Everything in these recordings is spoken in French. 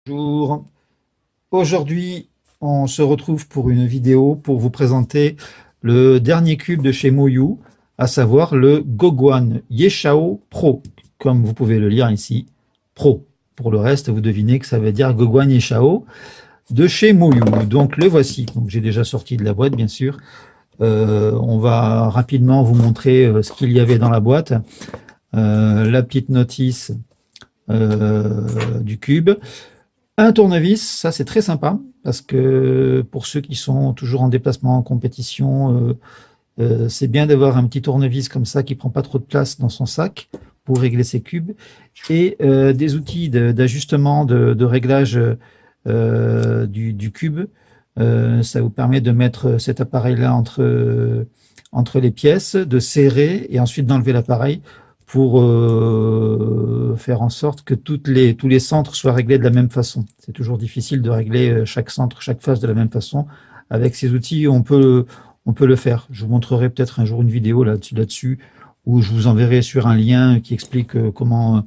Bonjour. Aujourd'hui, on se retrouve pour une vidéo pour vous présenter le dernier cube de chez Moyu, à savoir le Gogwan Yeshao Pro, comme vous pouvez le lire ici, Pro. Pour le reste, vous devinez que ça veut dire Gogwan Yeshao de chez Moyu. Donc le voici. Donc j'ai déjà sorti de la boîte, bien sûr. On va rapidement vous montrer ce qu'il y avait dans la boîte. La petite notice du cube. Un tournevis, ça c'est très sympa, parce que pour ceux qui sont toujours en déplacement, en compétition, c'est bien d'avoir un petit tournevis comme ça qui prend pas trop de place dans son sac pour régler ses cubes, et des outils d'ajustement, de réglage du cube. Ça vous permet de mettre cet appareil-là entre les pièces, de serrer et ensuite d'enlever l'appareil pour faire en sorte que tous les centres soient réglés de la même façon. C'est toujours difficile de régler chaque centre, chaque face de la même façon. Avec ces outils, on peut le faire. Je vous montrerai peut-être un jour une vidéo là-dessus, où je vous enverrai sur un lien qui explique comment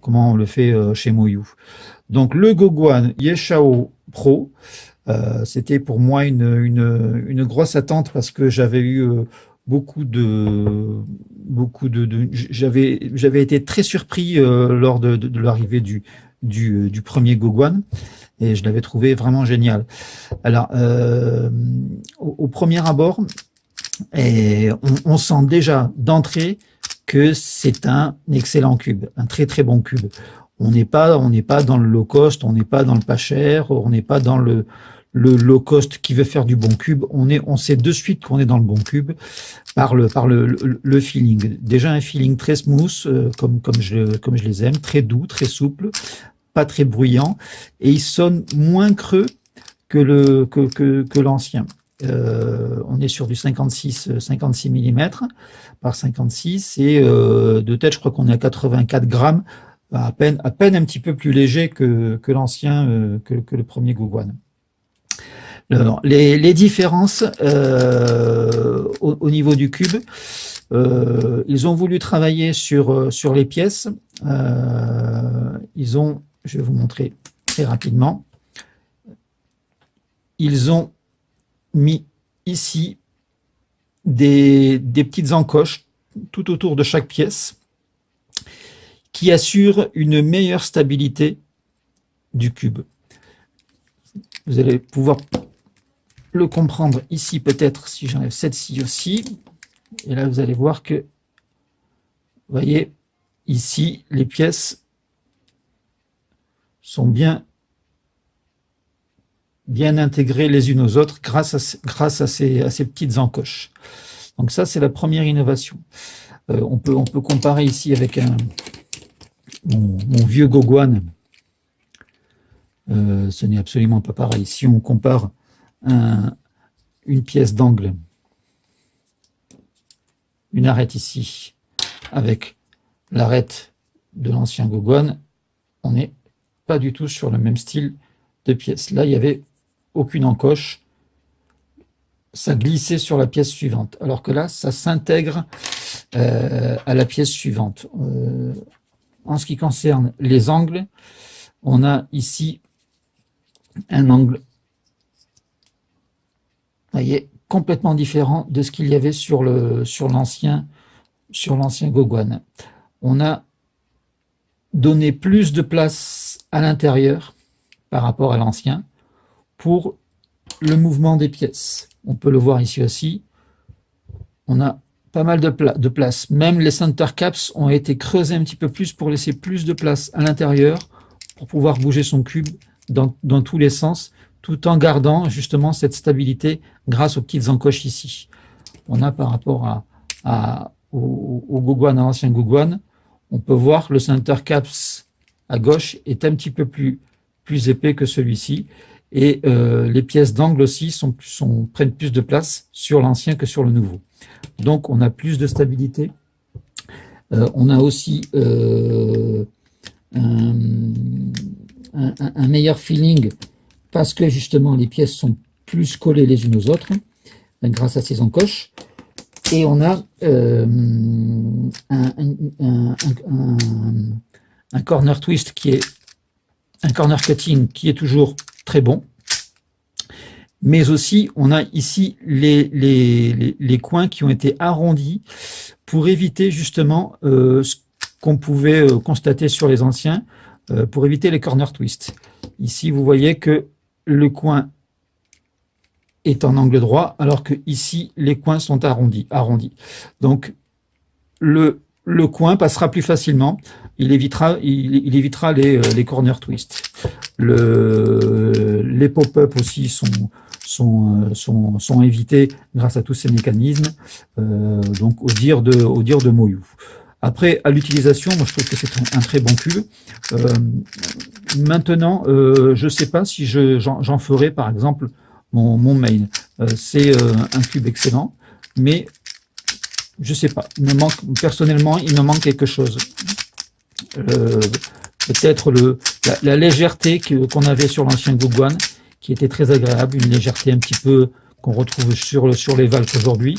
on le fait chez Moyu. Donc le Gogwan Yeshao Pro, c'était pour moi une grosse attente, parce que j'avais eu j'avais été très surpris lors de l'arrivée du premier Gogwan, et je l'avais trouvé vraiment génial. Alors, au premier abord, on sent déjà d'entrée que c'est un excellent cube, un très très bon cube. On n'est pas dans le low cost, on n'est pas dans le pas cher, on n'est pas dans le low cost qui veut faire du bon cube. On sait de suite qu'on est dans le bon cube par le feeling. Déjà un feeling très smooth, comme je les aime, très doux, très souple, pas très bruyant, et il sonne moins creux que l'ancien. On est sur du 56 mm par 56, et de tête, je crois qu'on est à 84 grammes, à peine un petit peu plus léger que l'ancien, que le premier Gogwan. Alors, les différences au niveau du cube, ils ont voulu travailler sur les pièces. Je vais vous montrer très rapidement. Ils ont mis ici des petites encoches tout autour de chaque pièce qui assurent une meilleure stabilité du cube. Vous allez pouvoir le comprendre ici, peut-être si j'enlève cette scie aussi, et là vous allez voir que, vous voyez, ici les pièces sont bien intégrées les unes aux autres grâce à ces petites encoches. Donc ça, c'est la première innovation. On peut comparer ici avec mon vieux Gogwan. Ce n'est absolument pas pareil. Si on compare une pièce d'angle, une arête ici, avec l'arête de l'ancien Gogwan, on n'est pas du tout sur le même style de pièce. Là, il n'y avait aucune encoche, ça glissait sur la pièce suivante, alors que là, ça s'intègre à la pièce suivante. En ce qui concerne les angles, on a ici un angle, voyez, complètement différent de ce qu'il y avait sur l'ancien Gogwan. On a donné plus de place à l'intérieur par rapport à l'ancien pour le mouvement des pièces. On peut le voir ici aussi. On a pas mal de place. Même les center caps ont été creusés un petit peu plus pour laisser plus de place à l'intérieur pour pouvoir bouger son cube dans tous les sens, tout en gardant justement cette stabilité grâce aux petites encoches ici. On a par rapport au Gogwan, à l'ancien Gogwan, on peut voir le center caps à gauche est un petit peu plus épais que celui-ci, et les pièces d'angle aussi prennent plus de place sur l'ancien que sur le nouveau. Donc on a plus de stabilité. On a aussi un meilleur feeling, parce que justement les pièces sont plus collées les unes aux autres grâce à ces encoches, et on a un corner twist qui est un corner cutting qui est toujours très bon. Mais aussi, on a ici les coins qui ont été arrondis pour éviter justement ce qu'on pouvait constater sur les anciens, pour éviter les corner twists. Ici, vous voyez que le coin est en angle droit, alors que ici, les coins sont arrondis. Donc, le coin passera plus facilement. Il évitera les corner twists. Les pop-up aussi sont évités grâce à tous ces mécanismes, donc au dire de Moyou. Après, à l'utilisation, moi je trouve que c'est un très bon cube. Maintenant, je ne sais pas si j'en ferai par exemple mon main. C'est un cube excellent, mais je sais pas. Personnellement, il me manque quelque chose. Peut-être la légèreté qu'on avait sur l'ancien Gogwan, qui était très agréable, une légèreté un petit peu qu'on retrouve sur les Valk aujourd'hui.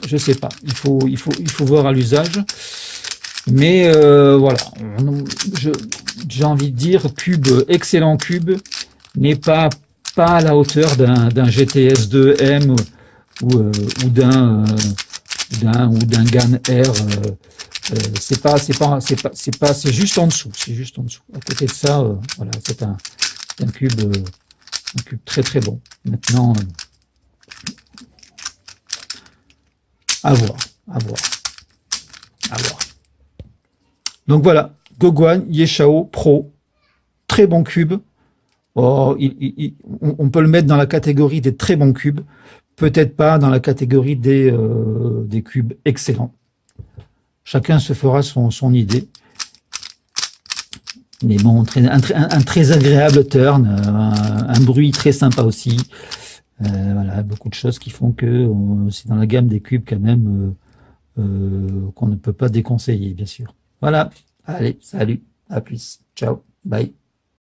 Je sais pas, il faut voir à l'usage. Mais voilà, j'ai envie de dire excellent cube, mais pas à la hauteur d'un GTS2M ou d'un GAN R. C'est juste en dessous. À côté de ça, voilà, c'est un cube très très bon. Maintenant, à voir. Donc voilà, Gogwan Yeshao Pro, très bon cube. Oh, on peut le mettre dans la catégorie des très bons cubes, peut-être pas dans la catégorie des cubes excellents. Chacun se fera son idée. Mais bon, un très agréable turn, un bruit très sympa aussi. Voilà, beaucoup de choses qui font que c'est dans la gamme des cubes quand même qu'on ne peut pas déconseiller, bien sûr. Voilà, allez, salut, à plus, ciao, bye.